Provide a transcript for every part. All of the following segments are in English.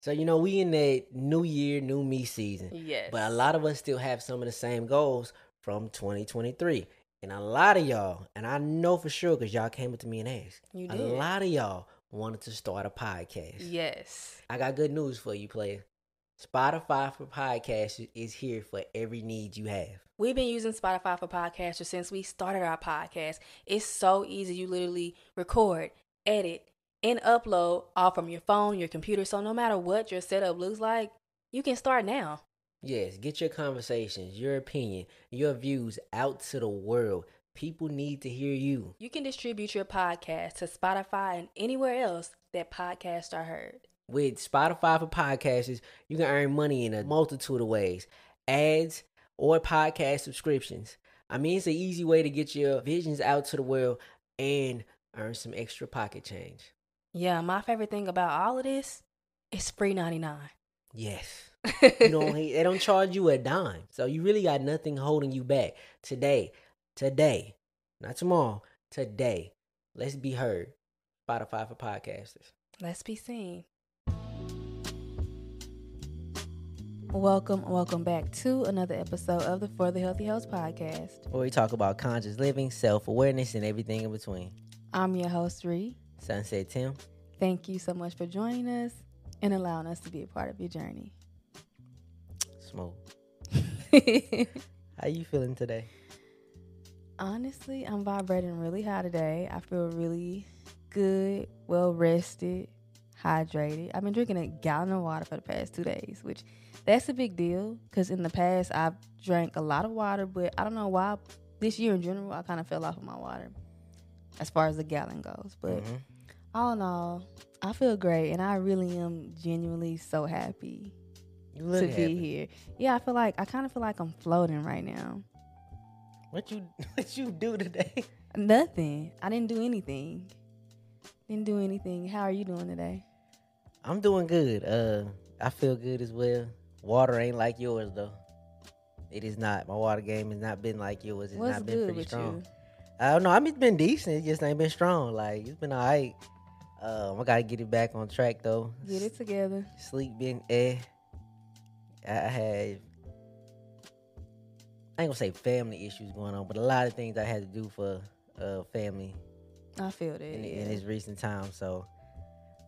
So, we in that new year, new me season. Yes. But a lot of us still have some of the same goals from 2023. And a lot of y'all, and I know for sure because y'all came up to me and asked, You a did. lot of y'all wanted to start a podcast. Yes. I got good news for you, player. Spotify for podcasts is here for every need you have. We've been using Spotify for podcasters since we started our podcast. It's so easy. You literally record, edit, and upload all from your phone, your computer. So no matter what your setup looks like, you can start now. Yes, get your conversations, your opinion, your views out to the world. People need to hear you. You can distribute your podcast to Spotify and anywhere else that podcasts are heard. With Spotify for podcasters, you can earn money in a multitude of ways. Ads or podcast subscriptions. I mean, it's an easy way to get your visions out to the world and earn some extra pocket change. Yeah, my favorite thing about all of this is free 99. Yes. They don't charge you a dime. So you really got nothing holding you back. Today, not tomorrow, today. Let's be heard. Spotify for podcasters. Let's be seen. Welcome back to another episode of the For the Healthy Host podcast, where we talk about conscious living, self-awareness, and everything in between. I'm your host, Ree. Sunset Tim. Thank you so much for joining us and allowing us to be a part of your journey. Smooth. How you feeling today? Honestly, I'm vibrating really high today. I feel really good, well rested, hydrated. I've been drinking a gallon of water for the past 2 days, which that's a big deal because in the past I've drank a lot of water, but I don't know why this year in general I kind of fell off of my water as far as the gallon goes. But all in all, I feel great, and I really am genuinely so happy to be here. Yeah, I kind of feel like I'm floating right now. What you do today? Nothing. I didn't do anything. How are you doing today? I'm doing good. I feel good as well. Water ain't like yours though. It is not. My water game has not been like yours. It's What's not been good pretty with strong. you? I don't know. I mean, it's been decent. It just ain't been strong. Like, it's been all right. I gotta get it back on track though. Get it together. Sleep been I ain't gonna say family issues going on, but a lot of things I had to do for family. I feel that in this recent time. So,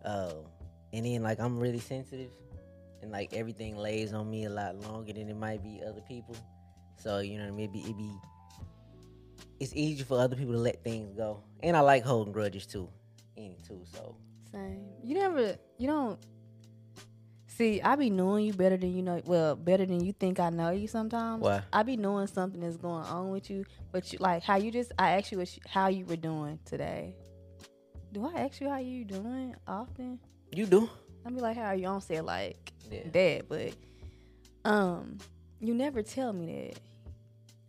and then like I'm really sensitive, and like everything lays on me a lot longer than it might be other people. So you know what I mean? It's easy for other people to let things go, and I like holding grudges too. So same. You don't. See, I be knowing you better than you know. Well, better than you think I know you sometimes. Why? I be knowing something that's going on with you, but you like how you just. I asked you how you were doing today. Do I ask you how you doing often? You do. I be like, how are you? I don't say it like that, but you never tell me that.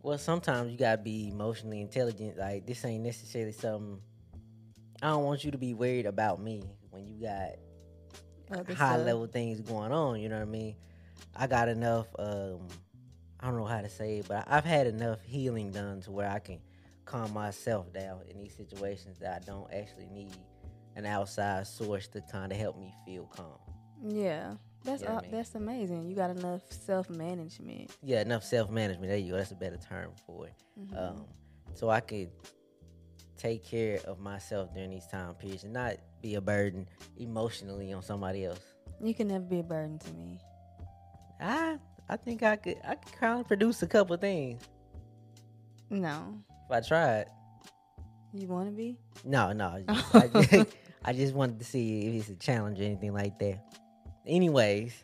Well, sometimes you gotta be emotionally intelligent. Like, this ain't necessarily something. I don't want you to be worried about me when you got high level things going on. You know what I mean? I got enough. I don't know how to say it, but I've had enough healing done to where I can calm myself down in these situations that I don't actually need an outside source to kind of help me feel calm. Yeah. That's amazing. You got enough self-management. Yeah, enough self-management. There you go. That's a better term for it. Mm-hmm. So I could take care of myself during these time periods and not be a burden emotionally on somebody else. You can never be a burden to me. I think I could kind of produce a couple things. No. If I tried. You want to be? No. I just wanted to see if it's a challenge or anything like that. Anyways,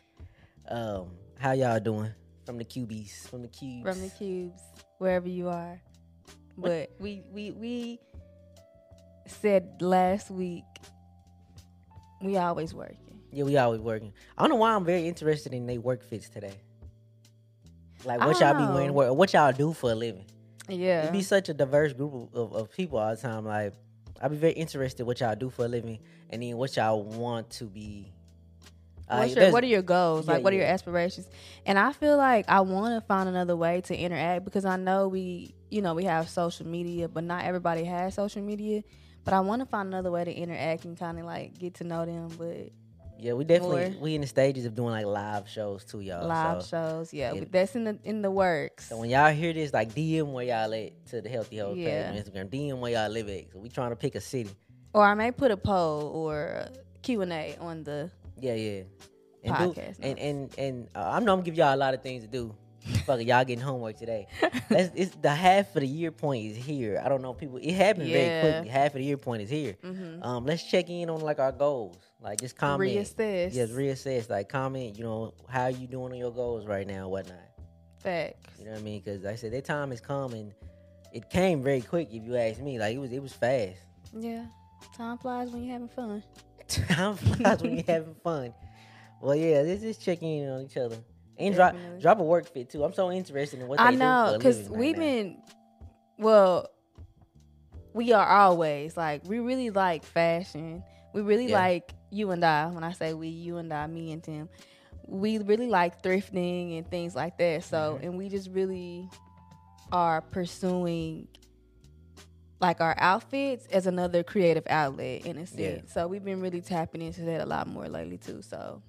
how y'all doing? From the cubes. From the cubes, wherever you are. But we said last week, we always working. Yeah, we always working. I don't know why I'm very interested in they work fits today. Like, what y'all be wearing, what y'all do for a living. Yeah. It be such a diverse group of people all the time. Like, I'd be very interested what y'all do for a living, and then what y'all want to be. What are your goals? Like, what are your aspirations? And I feel like I want to find another way to interact because I know we have social media, but not everybody has social media. But I want to find another way to interact and kind of like get to know them. But Yeah, we in the stages of doing like live shows too, y'all. Live shows, yeah. That's in the works. So when y'all hear this, like DM where y'all at to the Healthy Hoes page on Yeah. Instagram. DM where y'all live at. So we trying to pick a city. Or I may put a poll or a Q&A on the and podcast. I know I'm gonna give y'all a lot of things to do. Fuck it, y'all getting homework today. It's the half of the year point is here. I don't know people. It happened very quickly. Half of the year point is here. Mm-hmm. Let's check in on like our goals. Like just comment. Reassess. Yes, reassess. Like comment. You know how you doing on your goals right now, and whatnot. Facts. You know what I mean? Because like I said, that time has come and it came very quick. If you ask me, like it was fast. Yeah, time flies when you're having fun. Time flies when you're having fun. Well, yeah, let's just check in on each other. And drop a work fit too. I'm so interested in what they do for a living because we've been, we are always like, we really like fashion. We really like, you and I, when I say we, you and I, me and Tim, we really like thrifting and things like that. So, and we just really are pursuing like our outfits as another creative outlet in a sense. Yeah. So we've been really tapping into that a lot more lately too. So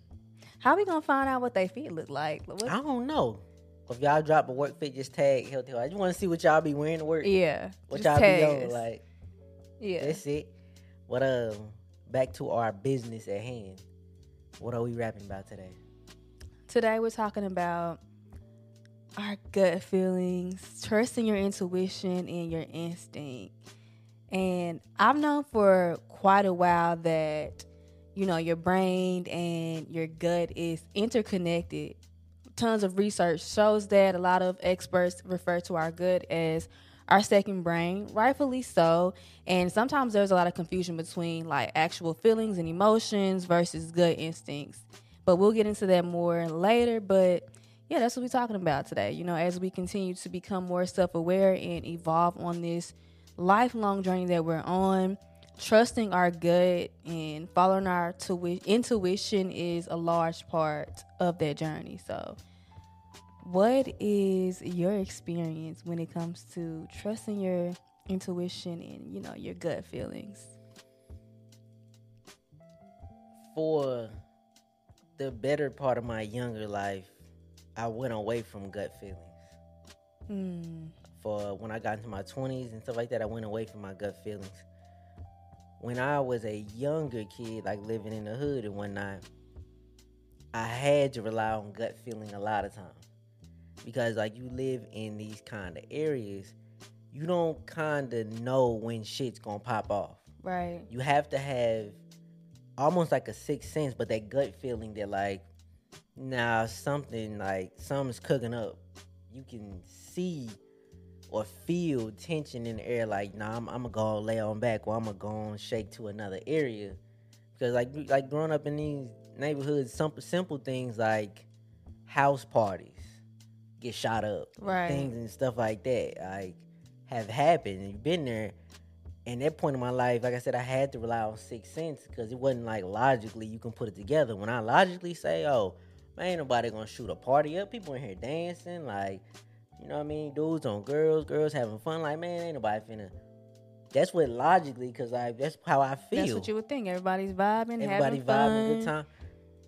how we gonna find out what they feet look like? I don't know. If y'all drop a work fit, just tag Healthy. I just want to see what y'all be wearing to work. Yeah. What y'all be on, like. Yeah. That's it. What back to our business at hand. What are we rapping about today? Today we're talking about our gut feelings, trusting your intuition and your instinct. And I've known for quite a while that, you know, your brain and your gut is interconnected. Tons of research shows that. A lot of experts refer to our gut as our second brain, rightfully so. And sometimes there's a lot of confusion between like actual feelings and emotions versus gut instincts. But we'll get into that more later. But yeah, that's what we're talking about today. You know, as we continue to become more self-aware and evolve on this lifelong journey that we're on, trusting our gut and following our intuition is a large part of that journey. So what is your experience when it comes to trusting your intuition and, you know, your gut feelings? For the better part of my younger life, I went away from gut feelings. For when I got into my 20s and stuff like that, I went away from my gut feelings. When I was a younger kid, like living in the hood and whatnot, I had to rely on gut feeling a lot of times. Because like you live in these kind of areas, you don't kind of know when shit's gonna pop off. Right. You have to have almost like a sixth sense, but that gut feeling that like, something's cooking up. You can see or feel tension in the air, like, I'm gonna go lay on back, or I'm gonna go on shake to another area. Because like growing up in these neighborhoods, simple things like house parties get shot up, right? Things and stuff like that, like, have happened, and you've been there. And that point in my life, like I said, I had to rely on sixth sense, because it wasn't like logically you can put it together. When I logically say, oh, man, ain't nobody gonna shoot a party up, people in here dancing, like, you know what I mean, dudes on girls having fun, like, man, ain't nobody finna. That's what logically, because that's how I feel. That's what you would think. Everybody's vibing, having fun. Good time.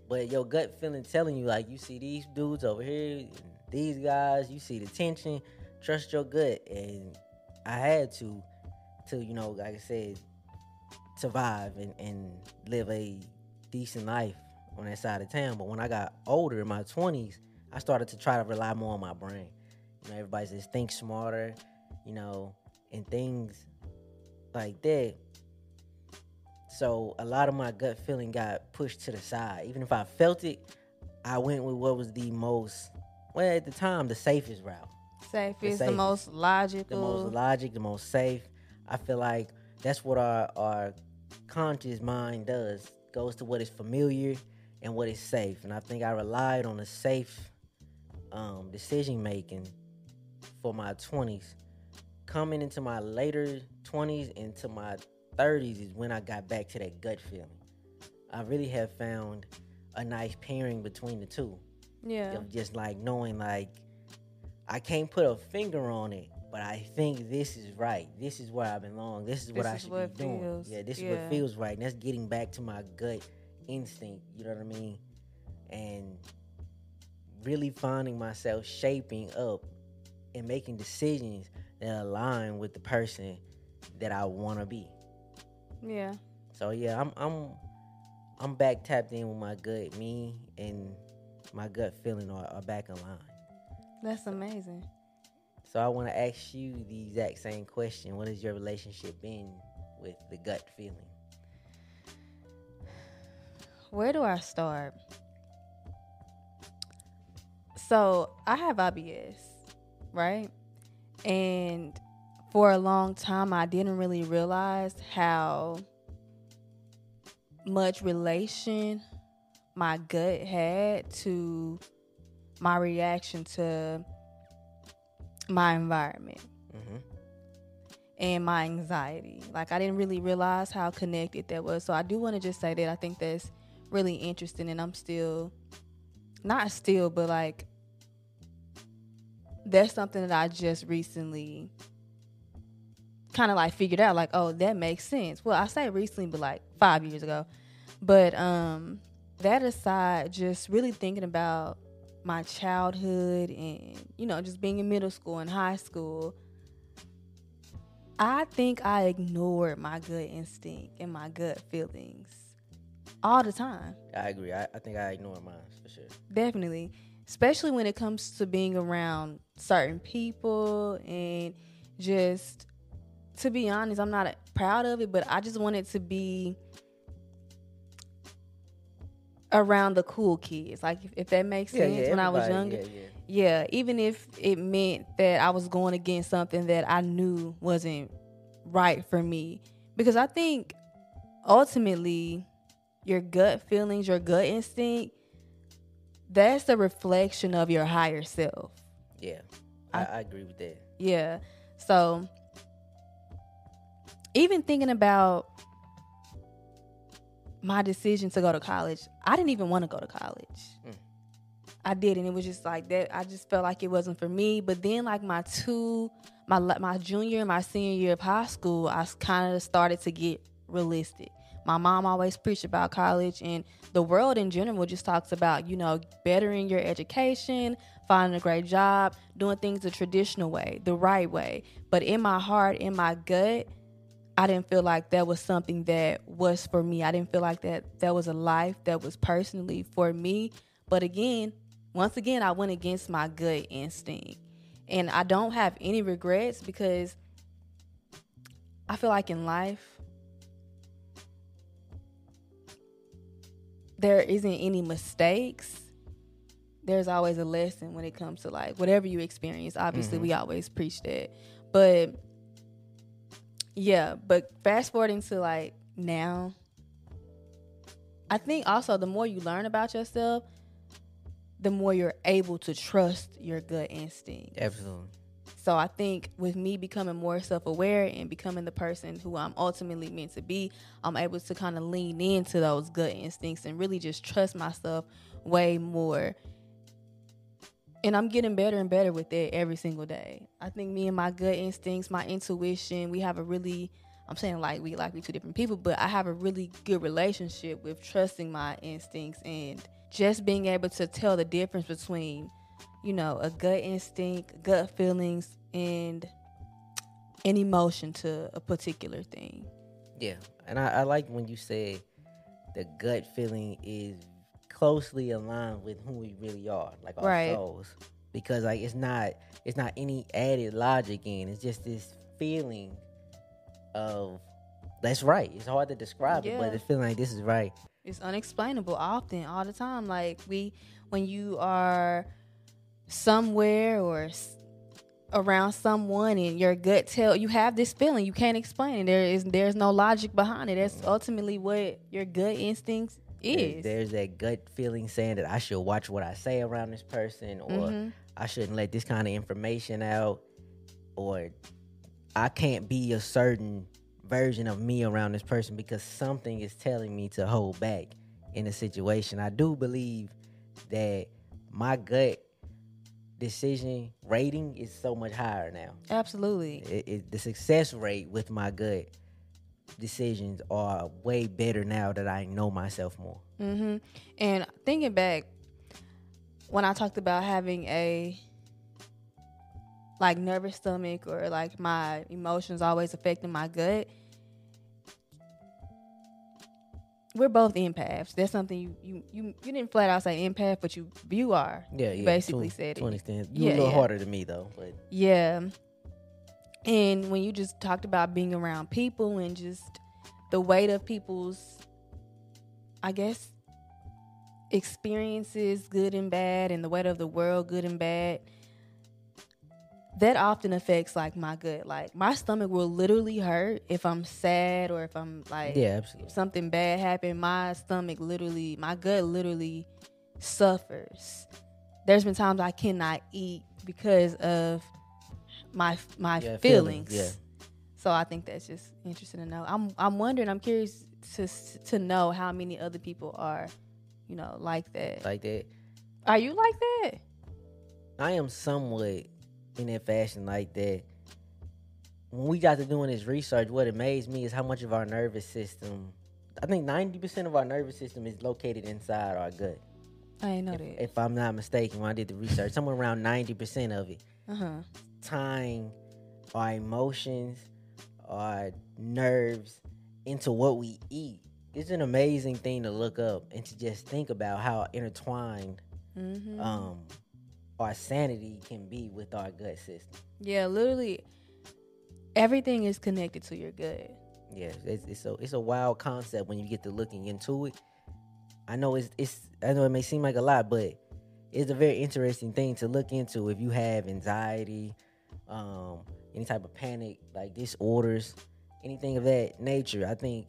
But your gut feeling telling you, like, you see these dudes over here, these guys, you see the tension, trust your gut. And I had to, you know, like I said, survive and live a decent life on that side of town. But when I got older, in my 20s, I started to try to rely more on my brain. You know, everybody says think smarter, you know, and things like that. So a lot of my gut feeling got pushed to the side. Even if I felt it, I went with what was the most, well, at the time, the safest route. The most logical. The most safe. I feel like that's what our conscious mind does. Goes to what is familiar and what is safe. And I think I relied on the safe decision making for my 20s. Coming into my later 20s into my 30s is when I got back to that gut feeling. I really have found a nice pairing between the two. Yeah. Of just like knowing, like, I can't put a finger on it, but I think this is right. This is where I belong. This is what I should be doing. Yeah, this is what feels right. And that's getting back to my gut instinct, you know what I mean? And really finding myself shaping up and making decisions that align with the person that I want to be. Yeah. So yeah, I'm back tapped in with my gut. Me and my gut feeling are back in line. That's amazing. So I want to ask you the exact same question. What has your relationship been with the gut feeling? Where do I start? So I have IBS, right? And for a long time, I didn't really realize how much relation my gut had to my reaction to my environment and my anxiety. Like, I didn't really realize how connected that was. So I do want to just say that I think that's really interesting, and I'm still, not still, but like, that's something that I just recently kind of like figured out, like, oh, that makes sense. Well, I say recently, but like 5 years ago. But that aside, just really thinking about my childhood and, you know, just being in middle school and high school, I think I ignored my gut instinct and my gut feelings all the time. I agree. I think I ignore mine for sure. Definitely. Especially when it comes to being around certain people, and just, to be honest, I'm not proud of it, but I just wanted to be around the cool kids. Like, if that makes sense, when I was younger. Yeah, even if it meant that I was going against something that I knew wasn't right for me. Because I think ultimately your gut feelings, your gut instinct, that's a reflection of your higher self. Yeah, I agree with that. Yeah. So even thinking about my decision to go to college, I didn't even want to go to college. I didn't. It was just like that. I just felt like it wasn't for me. But then, like my junior and my senior year of high school, I kind of started to get realistic. My mom always preached about college, and the world in general just talks about, you know, bettering your education, finding a great job, doing things the traditional way, the right way. But in my heart, in my gut, I didn't feel like that was something that was for me. I didn't feel like that was a life that was personally for me. But once again, I went against my gut instinct. And I don't have any regrets, because I feel like in life, there isn't any mistakes. There's always a lesson when it comes to like whatever you experience. Obviously, we always preach that. But yeah, but fast forwarding to like now, I think also the more you learn about yourself, the more you're able to trust your gut instinct. Absolutely. So I think with me becoming more self-aware and becoming the person who I'm ultimately meant to be, I'm able to kind of lean into those gut instincts and really just trust myself way more. And I'm getting better and better with it every single day. I think me and my gut instincts, my intuition, we have a really, I'm saying like we two different people, but I have a really good relationship with trusting my instincts and just being able to tell the difference between, you know, a gut instinct, gut feelings, and an emotion to a particular thing. Yeah, and I like when you say the gut feeling is closely aligned with who we really are, like our souls. Because like it's not any added logic in. It's just this feeling of that's right. It's hard to describe it, but it's feeling like this is right. It's unexplainable often, all the time. Like when you are somewhere or around someone and your gut you have this feeling, you can't explain it. There's no logic behind it. That's ultimately what your gut instincts is. There's that gut feeling saying that I should watch what I say around this person, or I shouldn't let this kind of information out, or I can't be a certain version of me around this person because something is telling me to hold back in a situation. I do believe that my gut decision rating is so much higher now. Absolutely. The success rate with my gut decisions are way better now that I know myself more. Mm-hmm. And thinking back, when I talked about having a like nervous stomach or like my emotions always affecting my gut, we're both empaths. That's something you didn't flat out say empath, but you are. Yeah, you yeah. basically to said an it. extent. You a little harder than me though, but yeah. And when you just talked about being around people and just the weight of people's, I guess, experiences, good and bad, and the weight of the world, good and bad, that often affects like my gut. Like my stomach will literally hurt if I'm sad or if I'm like, absolutely. If something bad happened, my gut literally suffers. There's been times I cannot eat because of my feelings. Yeah. So I think that's just interesting to know. I'm wondering, I'm curious to know how many other people are, like that. Like that. Are you like that? I am somewhat in that fashion like that. When we got to doing this research, what amazed me is how much of our nervous system, I think 90% of our nervous system is located inside our gut. I didn't know that. If I'm not mistaken, when I did the research, somewhere around 90% of it. Tying our emotions, our nerves into what we eat. It's an amazing thing to look up and to just think about how intertwined our sanity can be with our gut system. Yeah, literally everything is connected to your gut. Yeah, it's a wild concept when you get to looking into it. I know I know it may seem like a lot, but it's a very interesting thing to look into if you have anxiety, any type of panic, like disorders, anything of that nature. I think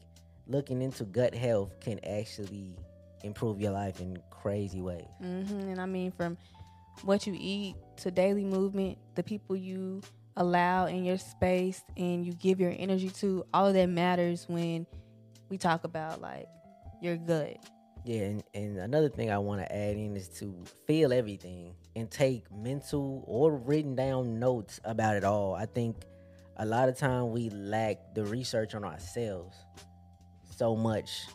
looking into gut health can actually improve your life in crazy ways. And I mean, from what you eat to daily movement, the people you allow in your space and you give your energy to, all of that matters when we talk about like your gut. Yeah, and another thing I want to add in is to feel everything and take mental or written down notes about it all. I think a lot of time we lack the research on ourselves so much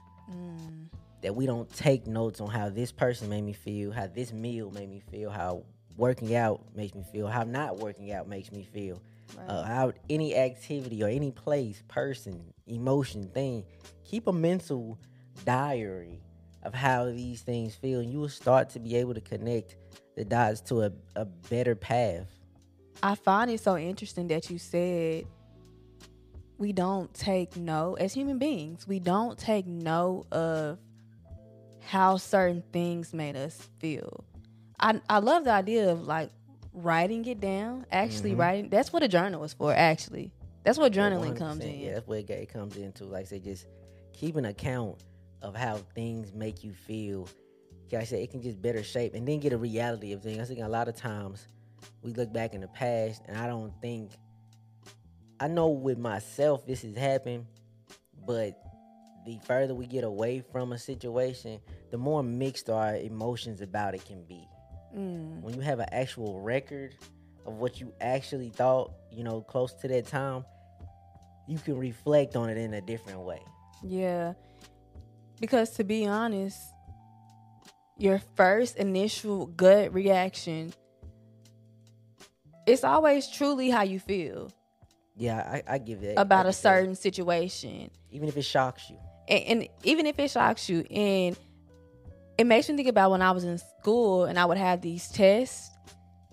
that we don't take notes on how this person made me feel, how this meal made me feel, how working out makes me feel, how not working out makes me feel, how any activity or any place, person, emotion, thing. Keep a mental diary of how these things feel, and you will start to be able to connect the dots to a better path. I find it so interesting that you said we don't take note, as human beings, we don't take note of how certain things made us feel. I love the idea of like writing it down, actually writing. That's what a journal is for, actually. That's what journaling comes in. Yeah, that's what it comes into. Like I say, just keep an account of how things make you feel. Like I said, it can just better shape and then get a reality of things. I think a lot of times we look back in the past, and I know with myself this has happened, but the further we get away from a situation, the more mixed our emotions about it can be. When you have an actual record of what you actually thought, close to that time, you can reflect on it in a different way. Yeah. Because to be honest, your first initial gut reaction, it's always truly how you feel. Yeah, I give that. About a certain situation. Even if it shocks you. And even if it shocks you. And it makes me think about when I was in school and I would have these tests,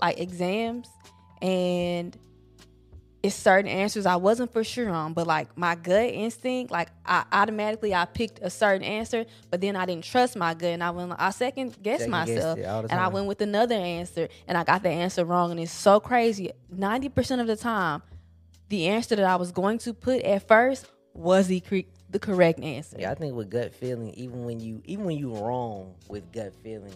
like exams, and it's certain answers I wasn't for sure on, but like my gut instinct, like I picked a certain answer, but then I didn't trust my gut, and I second guessed myself, and I went with another answer, and I got the answer wrong. And it's so crazy. 90% of the time, the answer that I was going to put at first was the correct answer. Yeah, I think with gut feeling, even when you wrong with gut feeling,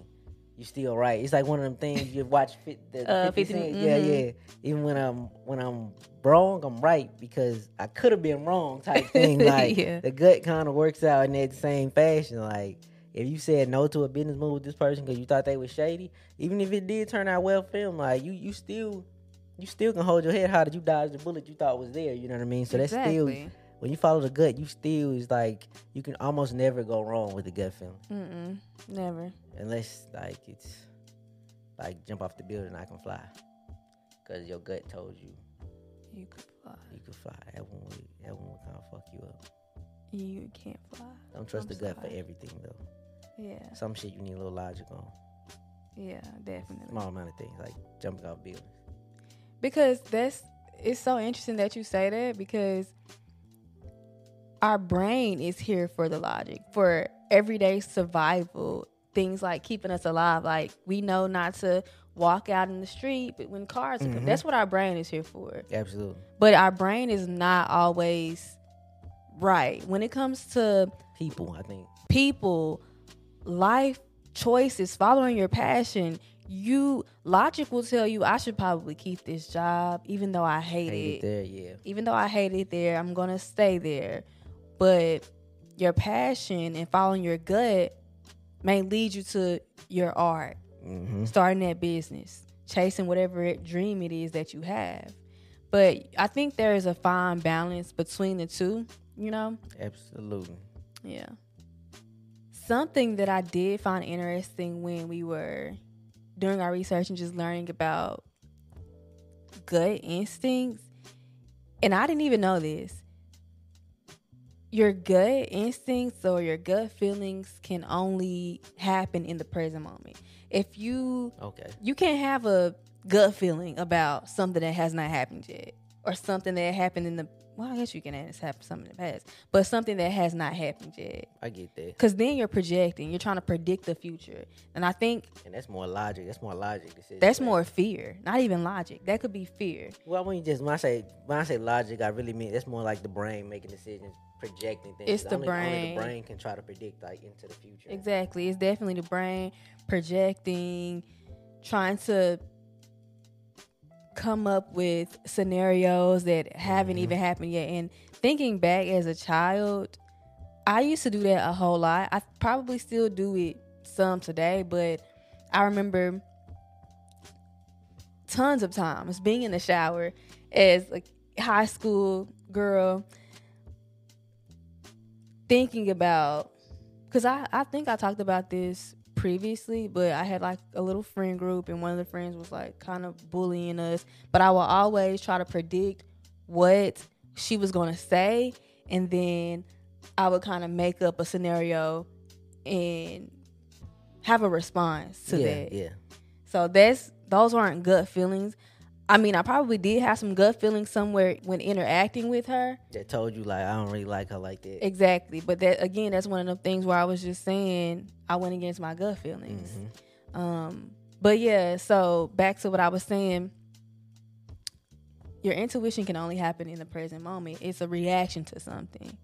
you still right. It's like one of them things you watch 50 Cent. Yeah. Even when I'm wrong, I'm right because I could have been wrong type thing. Like the gut kind of works out in that same fashion. Like if you said no to a business move with this person because you thought they was shady, even if it did turn out well for them, like you still can hold your head. How did you dodge the bullet you thought was there? You know what I mean? So that's still when you follow the gut, you still is like you can almost never go wrong with the gut feeling. Never. Unless like it's like jump off the building, I can fly, because your gut told you you could fly. You could fly. That one would kind of fuck you up. You can't fly. Don't trust the gut for everything though. Yeah. Some shit you need a little logic on. Yeah, definitely. Small amount of things like jumping off buildings. Because it's so interesting that you say that, because our brain is here for the logic, for everyday survival, things like keeping us alive. Like, we know not to walk out in the street when cars are coming. That's what our brain is here for. Absolutely. But our brain is not always right when it comes to people. I think life choices, following your passion. Logic will tell you I should probably keep this job, even though I hate it. There, yeah. Even though I hate it there, I'm gonna stay there. But your passion and following your gut may lead you to your art, starting that business, chasing whatever dream it is that you have. But I think there is a fine balance between the two, you know? Absolutely. Yeah. Something that I did find interesting when we were doing our research and just learning about gut instincts, and I didn't even know this. Your gut instincts or your gut feelings can only happen in the present moment. If you can't have a gut feeling about something that has not happened yet, or something that happened I guess you can have something in the past, but something that has not happened yet. I get that. Because then you're projecting. You're trying to predict the future. And I think... And that's more logic. That's more logic. That's more fear. Not even logic. That could be fear. Well, when I say logic, I really mean that's more like the brain making decisions, projecting things. It's only the brain can try to predict like into the future. Exactly. It's definitely the brain projecting, trying to come up with scenarios that haven't even happened yet. And thinking back as a child, I used to do that a whole lot. I probably still do it some today, but I remember tons of times being in the shower as a high school girl, thinking about, because I think I talked about this previously, but I had like a little friend group, and one of the friends was like kind of bullying us, but I will always try to predict what she was going to say, and then I would kind of make up a scenario and have a response to that. Yeah. So those aren't gut feelings. I mean, I probably did have some gut feelings somewhere when interacting with her. That told you, like, I don't really like her like that. Exactly. But that's one of the things where I was just saying I went against my gut feelings. But yeah, so back to what I was saying. Your intuition can only happen in the present moment. It's a reaction to something.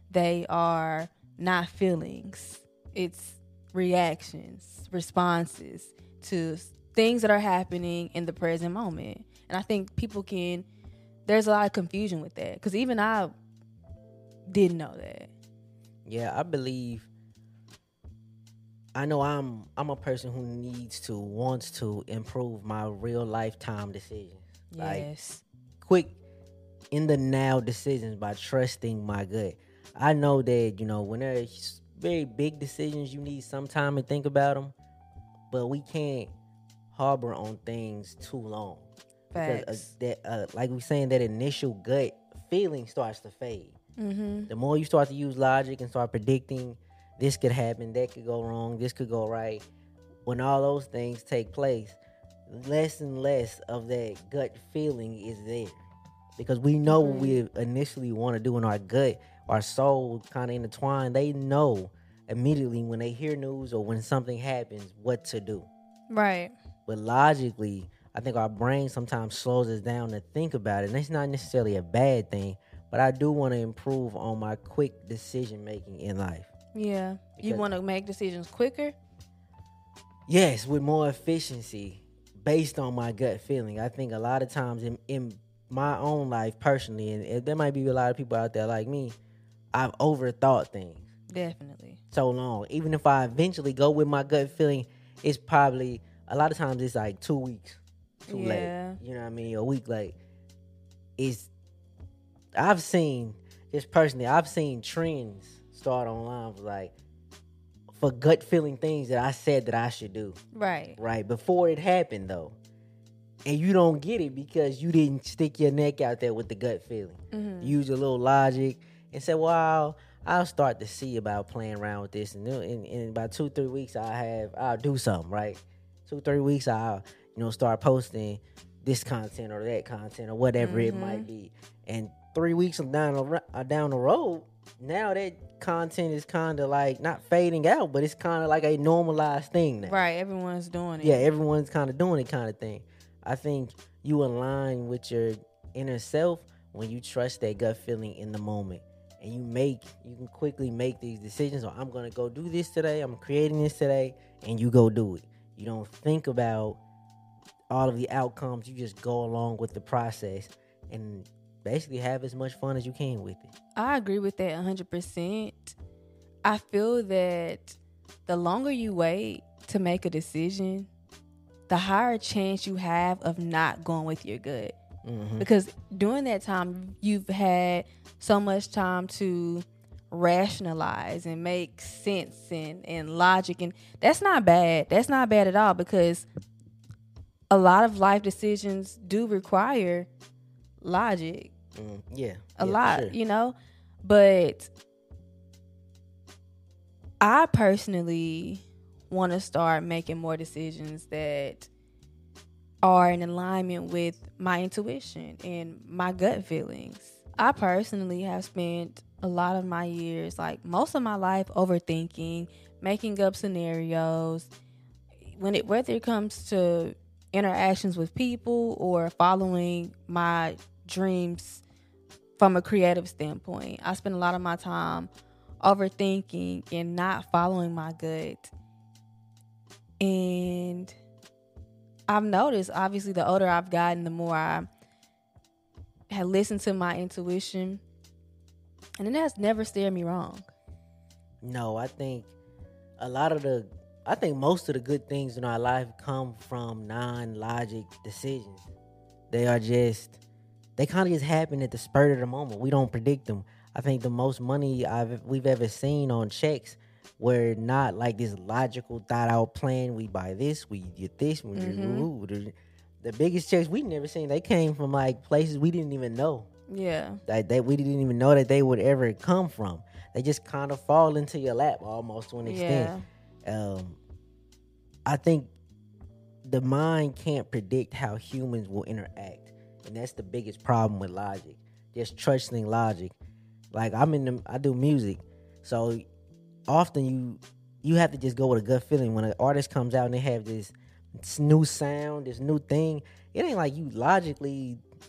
They are not feelings. It's reactions, responses to things that are happening in the present moment. And I think there's a lot of confusion with that, because even I didn't know that. Yeah, I know I'm a person who wants to improve my real lifetime decisions. Yes. Like, quick in the now decisions by trusting my gut. I know that, when there's very big decisions, you need some time to think about them, but we can't harbor on things too long. Facts. Because like we're saying, that initial gut feeling starts to fade. The more you start to use logic and start predicting, this could happen, that could go wrong, this could go right. When all those things take place, less and less of that gut feeling is there. Because we know what we initially want to do in our gut, our soul kind of intertwined. They know immediately when they hear news or when something happens what to do. Right. But logically, I think our brain sometimes slows us down to think about it. And it's not necessarily a bad thing, but I do want to improve on my quick decision making in life. Yeah. You want to make decisions quicker? Yes, with more efficiency based on my gut feeling. I think a lot of times in my own life personally, and there might be a lot of people out there like me, I've overthought things. Definitely. So long. Even if I eventually go with my gut feeling, it's probably, a lot of times it's like 2 weeks too late. You know what I mean? A week late. I've seen, just personally, I've seen trends start online for gut feeling things that I said that I should do. Right. Right. Before it happened though. And you don't get it because you didn't stick your neck out there with the gut feeling. Mm-hmm. Use a little logic and say, well, I'll start to see about playing around with this. And in about 2-3 weeks, I'll do something, right? 2-3 weeks, I'll, start posting this content or that content or whatever it might be. And 3 weeks down the road, now that content is kind of like not fading out, but it's kind of like a normalized thing now. Right, everyone's doing it. Yeah, everyone's kind of doing it kind of thing. I think you align with your inner self when you trust that gut feeling in the moment. And you can quickly make these decisions. I'm going to go do this today. I'm creating this today. And you go do it. You don't think about all of the outcomes. You just go along with the process and basically have as much fun as you can with it. I agree with that 100%. I feel that the longer you wait to make a decision, the higher chance you have of not going with your gut. Mm-hmm. Because during that time, you've had so much time to rationalize and make sense and logic. And that's not bad. That's not bad at all, because a lot of life decisions do require logic. A lot, sure. But I personally want to start making more decisions that are in alignment with my intuition and my gut feelings. I personally have spent a lot of my years, like most of my life, overthinking, making up scenarios. Whether it comes to interactions with people or following my dreams from a creative standpoint, I spend a lot of my time overthinking and not following my gut. And I've noticed, obviously, the older I've gotten, the more I have listened to my intuition, and it has never steered me wrong. No, I think most of the good things in our life come from non-logic decisions. They kind of just happen at the spur of the moment. We don't predict them. I think the most money we've ever seen on checks were not like this logical, thought out plan. We buy this, we get this. The biggest checks we never seen, they came from like places we didn't even know. Yeah. That we didn't even know that they would ever come from. They just kind of fall into your lap almost to an extent. Yeah. I think the mind can't predict how humans will interact. And that's the biggest problem with logic. Just trusting logic. Like I do music. So often you have to just go with a gut feeling. When an artist comes out and they have this new sound, this new thing, it ain't like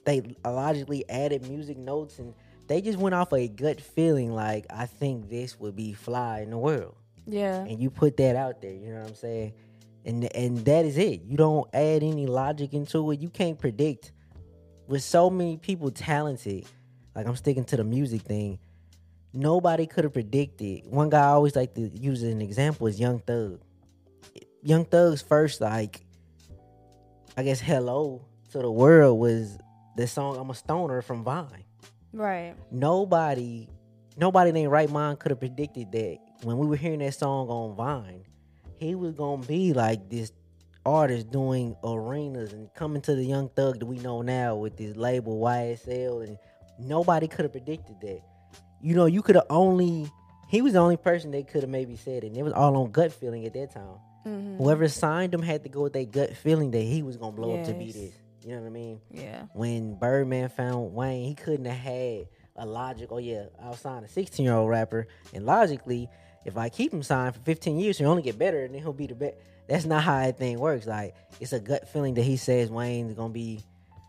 they logically added music notes, and they just went off a gut feeling like, I think this would be fly in the world. Yeah. And you put that out there, you know what I'm saying? And that is it. You don't add any logic into it. You can't predict. With so many people talented, like I'm sticking to the music thing, nobody could have predicted. One guy I always like to use as an example is Young Thug. Young Thug's first, hello to the world was the song I'm a Stoner from Vine. Right. Nobody in their right mind could have predicted that when we were hearing that song on Vine, he was going to be like this artist doing arenas and coming to the Young Thug that we know now with this label YSL, and nobody could have predicted that. You could have he was the only person that could have maybe said it, and it was all on gut feeling at that time. Mm-hmm. Whoever signed him had to go with their gut feeling that he was going to blow up to be this. You know what I mean? Yeah. When Birdman found Wayne, he couldn't have had a logic, I'll sign a 16-year-old rapper, and logically, if I keep him signed for 15 years, he'll only get better, and then he'll be the best. That's not how that thing works. Like, it's a gut feeling that he says Wayne's going to be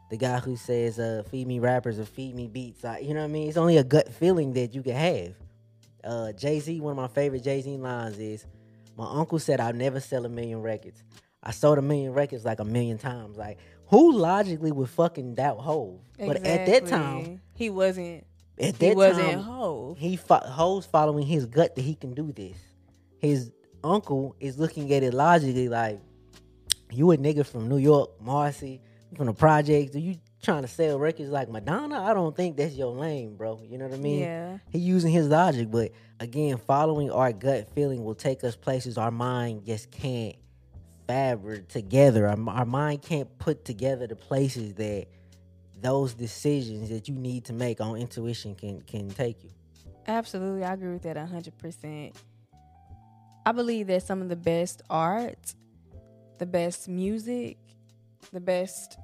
the guy who says, feed me rappers or feed me beats. Like, you know what I mean? It's only a gut feeling that you can have. Jay-Z, one of my favorite Jay-Z lines is, my uncle said I'll never sell 1 million records. I sold 1 million records like 1 million times. Like, who logically would fucking doubt Hov? Exactly. But at that time, he wasn't. Hov. Hov's following his gut that he can do this. His uncle is looking at it logically like, you a nigga from New York, Marcy, from the projects. You trying to sell records like Madonna, I don't think that's your lane, bro. You know what I mean? Yeah. He using his logic, but again, following our gut feeling will take us places our mind just can't fabric together. Our mind can't put together the places that those decisions that you need to make on intuition can take you. Absolutely. I agree with that 100%. I believe that some of the best art, the best music, the best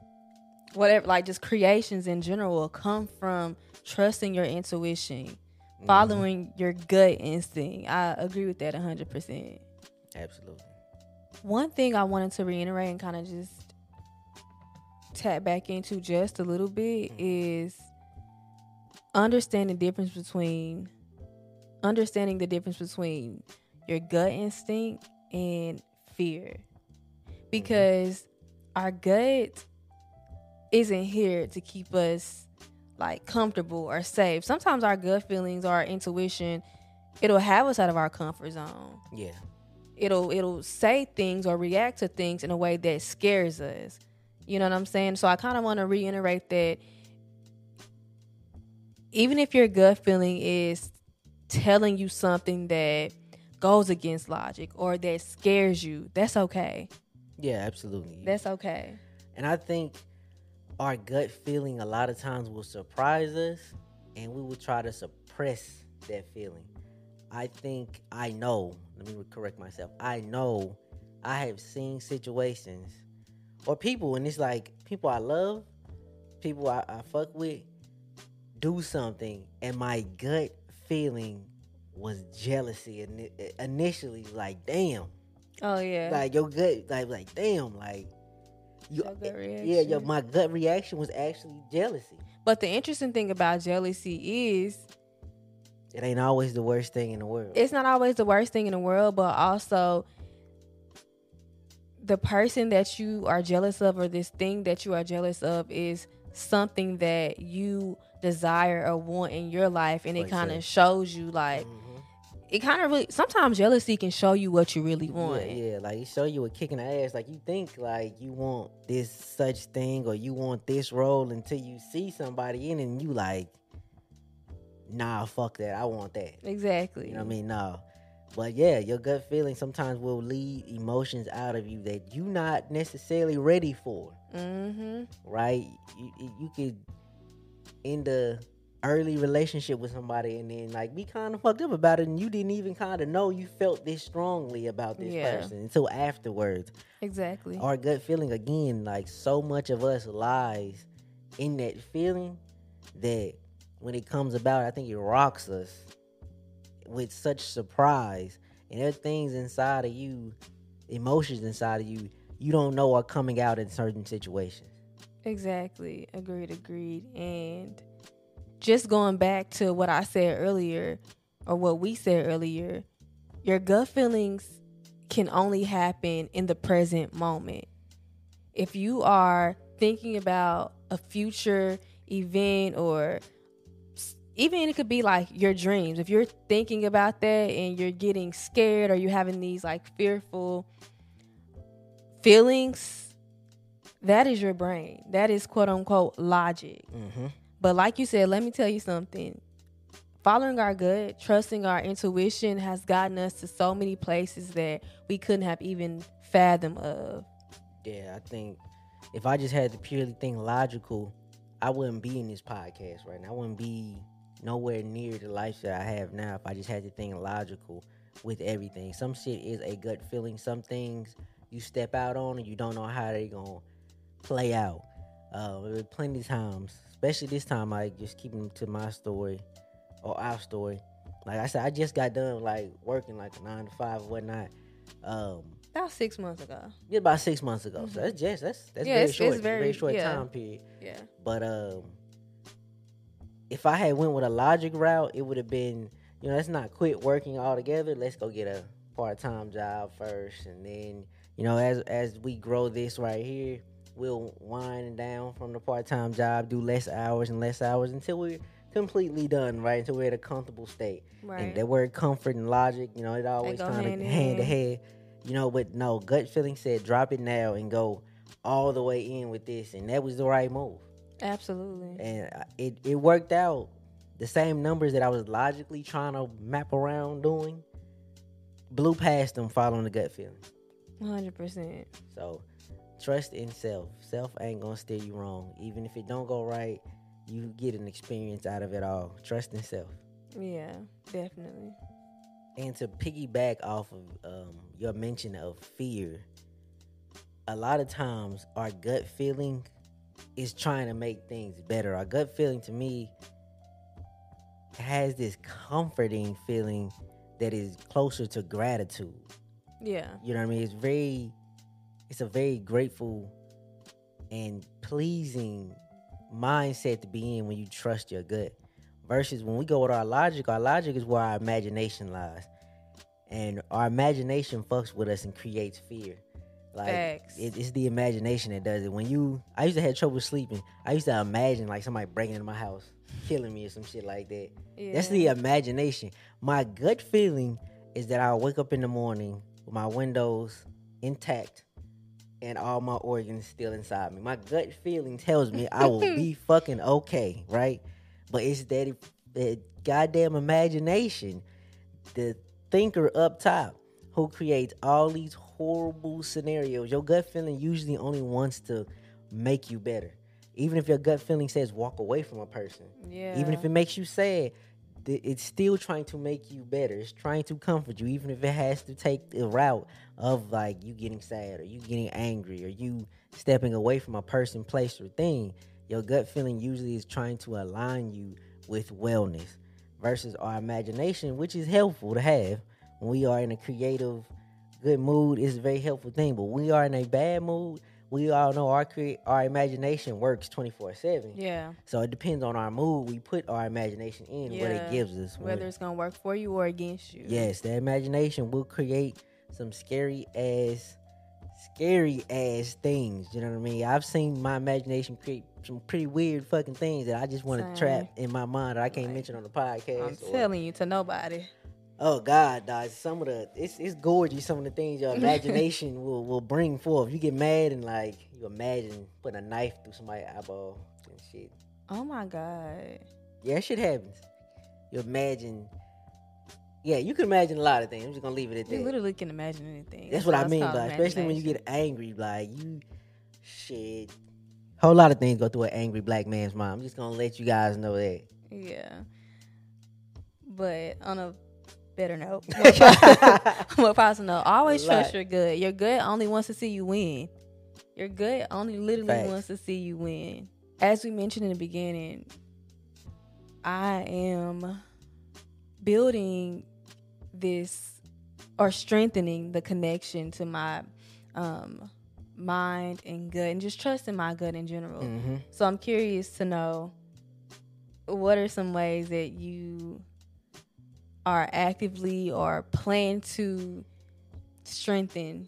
whatever, like just creations in general will come from trusting your intuition, following your gut instinct. I agree with that 100%. Absolutely. One thing I wanted to reiterate and kind of just tap back into just a little bit is understanding the difference between your gut instinct and fear. Because our gut isn't here to keep us like comfortable or safe. Sometimes our gut feelings or our intuition, it'll have us out of our comfort zone. Yeah. It'll say things or react to things in a way that scares us. You know what I'm saying? So I kind of want to reiterate that even if your gut feeling is telling you something that goes against logic or that scares you, that's okay. Yeah, absolutely. That's okay. And I think our gut feeling a lot of times will surprise us, and we will try to suppress that feeling. Let me correct myself. I know I have seen situations or people, and it's like people I love, people I fuck with, do something, and my gut feeling was jealousy. And initially, like, damn. Oh, yeah. Like, your gut, like damn, like, my gut reaction was actually jealousy. But the interesting thing about jealousy is it ain't always the worst thing in the world. It's not always the worst thing in the world, but also the person that you are jealous of or this thing that you are jealous of is something that you desire or want in your life, and it kind of shows you like it kind of really, sometimes jealousy can show you what you really want. Yeah, like it show you a kick in the ass. Like you think like you want this such thing or you want this role until you see somebody in it and you like, nah, fuck that. I want that. Exactly. You know what I mean? No. But yeah, your gut feeling sometimes will lead emotions out of you that you're not necessarily ready for. Right? You could end a early relationship with somebody and then like be kind of fucked up about it, and you didn't even kind of know you felt this strongly about this person until afterwards. Exactly. Our gut feeling, again, like so much of us lies in that feeling that when it comes about, I think it rocks us with such surprise. And there are things inside of you, emotions inside of you, you don't know are coming out in certain situations. Exactly. Agreed. And just going back to what I said earlier, or what we said earlier, your gut feelings can only happen in the present moment. If you are thinking about a future event, or even it could be like your dreams, if you're thinking about that and you're getting scared or you're having these like fearful feelings, that is your brain. That is quote unquote logic. But like you said, let me tell you something. Following our gut, trusting our intuition has gotten us to so many places that we couldn't have even fathomed of. Yeah, I think if I just had to purely think logical, I wouldn't be in this podcast right now. I wouldn't be nowhere near the life that I have now if I just had to think logical with everything. Some shit is a gut feeling. Some things you step out on and you don't know how they gonna play out. Plenty of times, especially this time, I just keeping to my story or our story. Like I said, I just got done like working like a 9 to 5 or whatnot. About 6 months ago. Yeah, about 6 months ago. So that's very short. It's very short time period. Yeah. But if I had went with a logic route, it would have been, let's not quit working altogether. Let's go get a part-time job first, and then as we grow this right here, we'll wind down from the part-time job, do less hours until we're completely done, right? Until we're at a comfortable state. Right. And that word comfort and logic, it always kind of hand to hand. But no, gut feeling said drop it now and go all the way in with this, and that was the right move. Absolutely. And it worked out. The same numbers that I was logically trying to map around doing, blew past them following the gut feeling. 100%. So trust in self. Self ain't gonna steer you wrong. Even if it don't go right, you get an experience out of it all. Trust in self. Yeah, definitely. And to piggyback off of your mention of fear, a lot of times our gut feeling is trying to make things better. Our gut feeling, to me, has this comforting feeling that is closer to gratitude. Yeah. You know what I mean? It's a very grateful and pleasing mindset to be in when you trust your gut. Versus when we go with our logic is where our imagination lies. And our imagination fucks with us and creates fear. Like it's the imagination that does it. I used to have trouble sleeping. I used to imagine like somebody breaking into my house, killing me or some shit like that. Yeah. That's the imagination. My gut feeling is that I'll wake up in the morning with my windows intact and all my organs still inside me. My gut feeling tells me I will be fucking okay, right? But it's that goddamn imagination, the thinker up top, who creates all these horrible scenarios. Your gut feeling usually only wants to make you better. Even if your gut feeling says walk away from a person. Yeah. Even if it makes you sad, it's still trying to make you better. It's trying to comfort you, even if it has to take the route of like you getting sad or you getting angry or you stepping away from a person, place, or thing. Your gut feeling usually is trying to align you with wellness versus our imagination, which is helpful to have when we are in a creative, good mood. It's a very helpful thing. But when we are in a bad mood, we all know our imagination works 24/7. Yeah. So it depends on our mood. We put our imagination in what it gives us. Whether it's going to work for you or against you. Yes, the imagination will create some scary ass things. You know what I mean? I've seen my imagination create some pretty weird fucking things that I just want to trap in my mind that I can't mention on the podcast. I'm telling you to nobody. Oh God, dog! It's gorgeous. Some of the things your imagination will bring forth. You get mad and like you imagine putting a knife through somebody's eyeball and shit. Oh my God! Yeah, shit happens. You imagine. Yeah, you can imagine a lot of things. I'm just gonna leave it at that. You literally can imagine anything. That's what I mean, but especially when you get angry, like shit. Whole lot of things go through an angry black man's mind. I'm just gonna let you guys know that. Yeah, but on a better note, more positive note, always trust your gut. Your gut only wants to see you win. Your gut only literally wants to see you win. As we mentioned in the beginning, I am building this or strengthening the connection to my mind and gut and just trusting my gut in general. Mm-hmm. So I'm curious to know, what are some ways that you are actively or plan to strengthen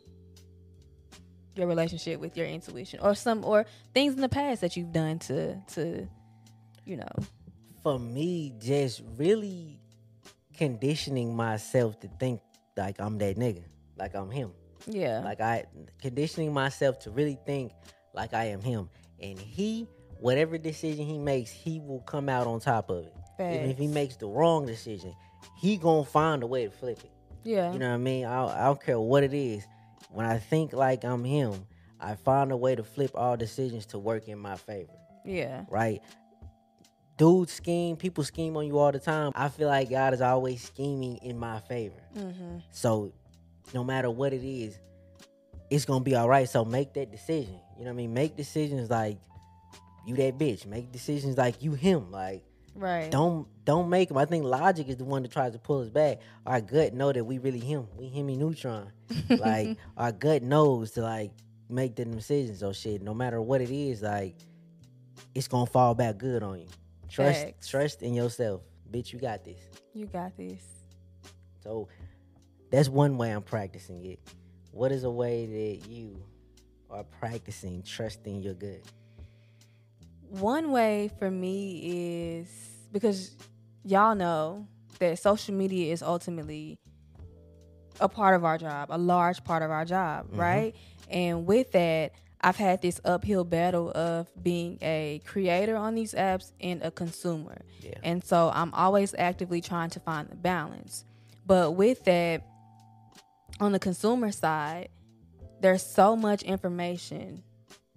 your relationship with your intuition, or things in the past that you've done to For me, just really conditioning myself to think like I'm that nigga, like I'm him. Yeah. Like conditioning myself to really think like I am him. And whatever decision he makes, he will come out on top of it. Facts. Even if he makes the wrong decision, he gonna find a way to flip it. Yeah. You know what I mean? I don't care what it is. When I think like I'm him, I find a way to flip all decisions to work in my favor. Yeah. Right? People scheme on you all the time. I feel like God is always scheming in my favor. Mm-hmm. So no matter what it is, it's gonna be all right. So make that decision. You know what I mean? Make decisions like you that bitch. Make decisions like you him. Like, right. Don't make them. I think logic is the one that tries to pull us back. Our gut know that we really him. We him neutron. Like our gut knows to like make the decisions. So shit, no matter what it is, like it's gonna fall back good on you. Trust in yourself. Bitch, you got this. You got this. So that's one way I'm practicing it. What is a way that you are practicing trusting your gut? One way for me is, because y'all know that social media is ultimately a part of our job, a large part of our job, mm-hmm. right? And with that, I've had this uphill battle of being a creator on these apps and a consumer. Yeah. And so I'm always actively trying to find the balance. But with that, on the consumer side, there's so much information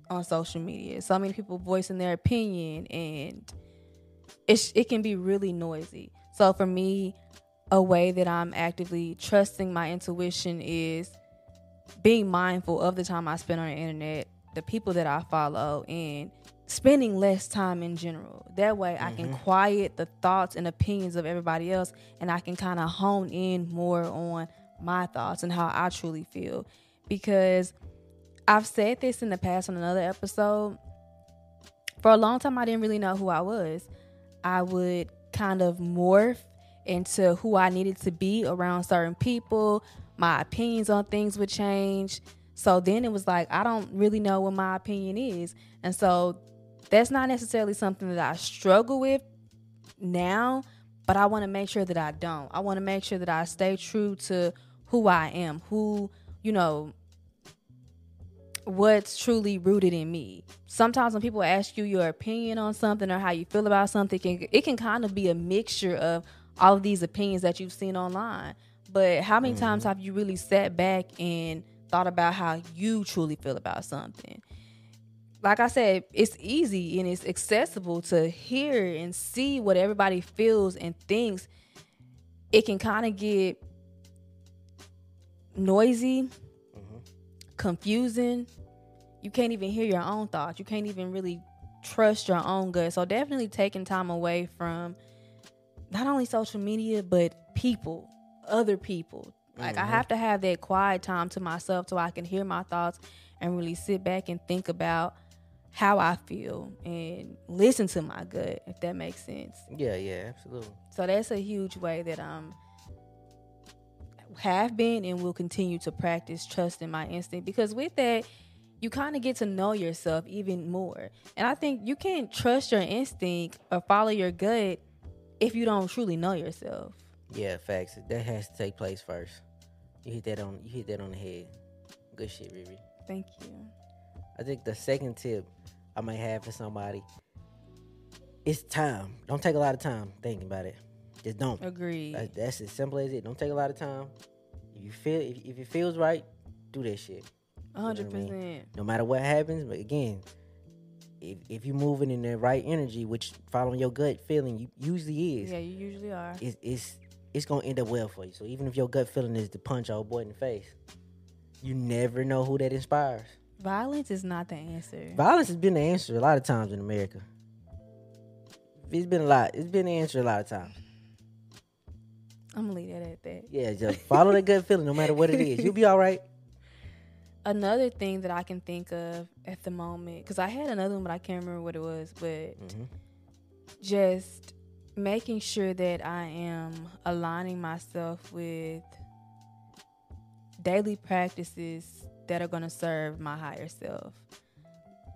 on social media. So many people voicing their opinion, and it can be really noisy. So for me, a way that I'm actively trusting my intuition is being mindful of the time I spend on the internet, the people that I follow, and spending less time in general. That way I can quiet the thoughts and opinions of everybody else, and I can kind of hone in more on my thoughts and how I truly feel. Because I've said this in the past on another episode. For a long time, I didn't really know who I was. I would kind of morph into who I needed to be around certain people. My opinions on things would change. So then it was like, I don't really know what my opinion is. And so that's not necessarily something that I struggle with now, but I want to make sure that I don't. I want to make sure that I stay true to who I am, what's truly rooted in me. Sometimes when people ask you your opinion on something or how you feel about something, it can kind of be a mixture of all of these opinions that you've seen online. But how many times have you really sat back and thought about how you truly feel about something? Like I said, it's easy and it's accessible to hear and see what everybody feels and thinks. It can kind of get noisy, confusing. You can't even hear your own thoughts. You can't even really trust your own gut. So definitely taking time away from not only social media, but people, other people. Like I have to have that quiet time to myself so I can hear my thoughts and really sit back and think about how I feel and listen to my gut, if that makes sense. Yeah, absolutely. So that's a huge way that have been and will continue to practice trusting my instinct, because with that you kind of get to know yourself even more. And I think you can't trust your instinct or follow your gut if you don't truly know yourself. Yeah, facts. That has to take place first. You hit that on the head. Good shit, Riri. Thank you. I think the second tip I might have for somebody is time. Don't take a lot of time thinking about it. Just don't. Agreed. That's as simple as it. Don't take a lot of time. If it feels right, do that shit. 100%. You know what I mean? No matter what happens, but again, if you're moving in the right energy, which following your gut feeling you usually is. Yeah, you usually are. It's gonna end up well for you. So even if your gut feeling is to punch old boy in the face, you never know who that inspires. Violence is not the answer. Violence has been the answer a lot of times in America. It's been the answer a lot of times. I'm gonna leave that at that. Yeah, just follow that gut feeling no matter what it is. You'll be all right. Another thing that I can think of at the moment, because I had another one, but I can't remember what it was, but just making sure that I am aligning myself with daily practices that are going to serve my higher self,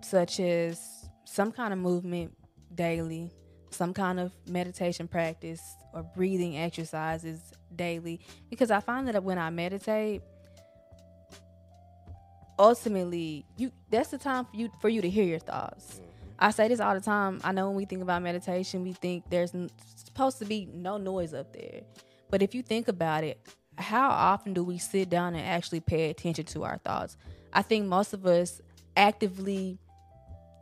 such as some kind of movement daily, some kind of meditation practice or breathing exercises daily, because I find that when I meditate, ultimately that's the time for you to hear your thoughts. I say this all the time. I know when we think about meditation, we think there's supposed to be no noise up there, but if you think about it, how often do we sit down and actually pay attention to our thoughts? I think most of us actively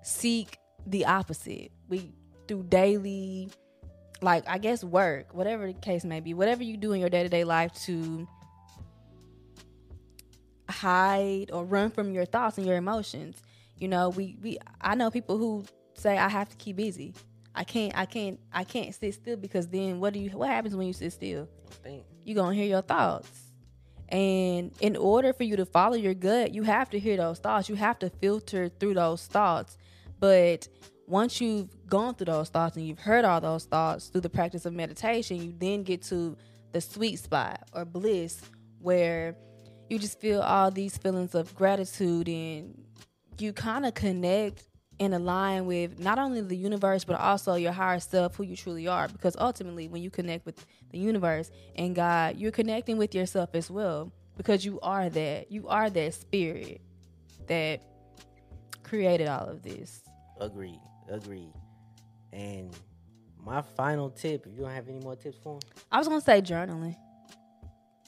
seek the opposite. We do daily, like, I guess, work, whatever the case may be, whatever you do in your day-to-day life to hide or run from your thoughts and your emotions. You know, I know people who say, I have to keep busy. I can't sit still, because then what happens when you sit still? You're going to hear your thoughts. And in order for you to follow your gut, you have to hear those thoughts. You have to filter through those thoughts. But once you've gone through those thoughts and you've heard all those thoughts through the practice of meditation, you then get to the sweet spot or bliss, where you just feel all these feelings of gratitude, and you kind of connect and align with not only the universe, but also your higher self, who you truly are. Because ultimately, when you connect with the universe and God, you're connecting with yourself as well, because you are that spirit that created all of this. Agreed. And my final tip, if you don't have any more tips for them, I was gonna say journaling.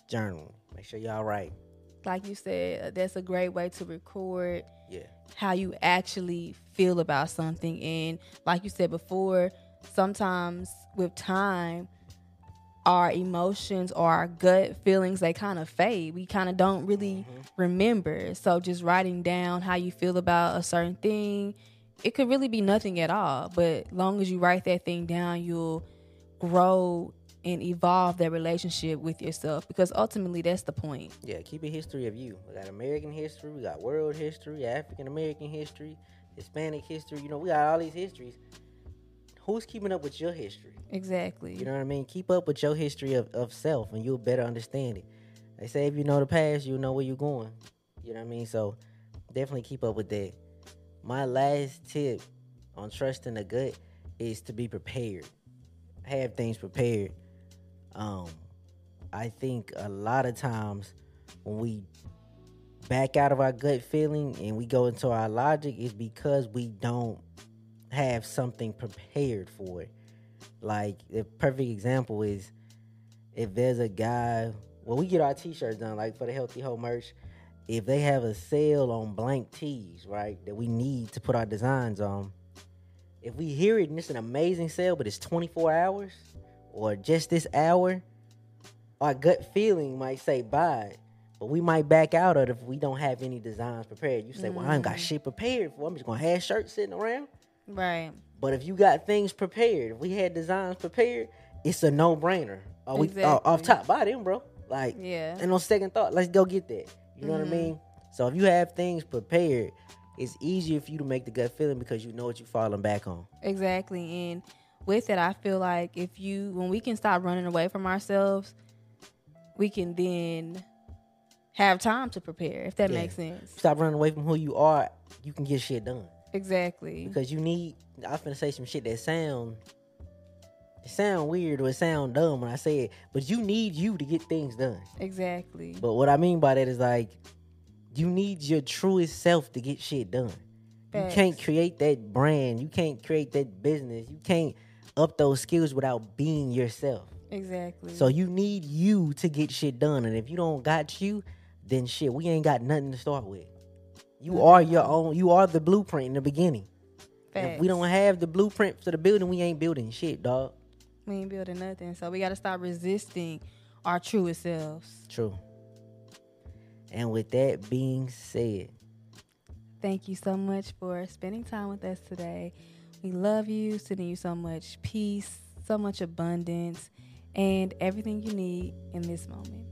Journal. Make sure y'all write. Like you said, that's a great way to record Yeah. how you actually feel about something. And like you said before, sometimes with time, our emotions or our gut feelings, they kind of fade. We kind of don't really remember. So just writing down how you feel about a certain thing, it could really be nothing at all. But long as you write that thing down, you'll grow and evolve that relationship with yourself, because ultimately that's the point. Yeah, keep a history of you. We got American history, we got world history, African American history, Hispanic history. You know, we got all these histories. Who's keeping up with your history? Exactly. You know what I mean? Keep up with your history of self, and you'll better understand it. They say if you know the past, you'll know where you're going. You know what I mean? So definitely keep up with that. My last tip on trusting the gut is to be prepared. Have things prepared. I think a lot of times when we back out of our gut feeling and we go into our logic, is because we don't have something prepared for it. Like, the perfect example is if there's a guy, well, we get our t-shirts done, like for the Healthy Hoe merch. If they have a sale on blank tees, right, that we need to put our designs on, if we hear it and it's an amazing sale, but it's 24 hours or just this hour, our gut feeling might say buy it, but we might back out of it if we don't have any designs prepared. You say, well, I ain't got shit prepared for. I'm just going to have shirts sitting around. Right. But if you got things prepared, if we had designs prepared, it's a no-brainer. Exactly. Off top, buy them, bro. Like, yeah. And on second thought, let's go get that. You know what I mean? So if you have things prepared, it's easier for you to make the gut feeling because you know what you're falling back on. Exactly. And with it, I feel like when we can stop running away from ourselves, we can then have time to prepare, if that makes sense. Stop running away from who you are, you can get shit done. Exactly. Because I'm finna say some shit that sound weird or it sound dumb when I say it, but you need you to get things done. Exactly. But what I mean by that is, like, you need your truest self to get shit done. Facts. You can't create that brand. You can't create that business. You can't up those skills without being yourself. Exactly. So you need you to get shit done. And if you don't got you, then shit, we ain't got nothing to start with. You are your own. You are the blueprint in the beginning. If we don't have the blueprint for the building, we ain't building shit, dog. We ain't building nothing. So we got to stop resisting our truest selves. True. And with that being said, thank you so much for spending time with us today. We love you, sending you so much peace, so much abundance, and everything you need in this moment.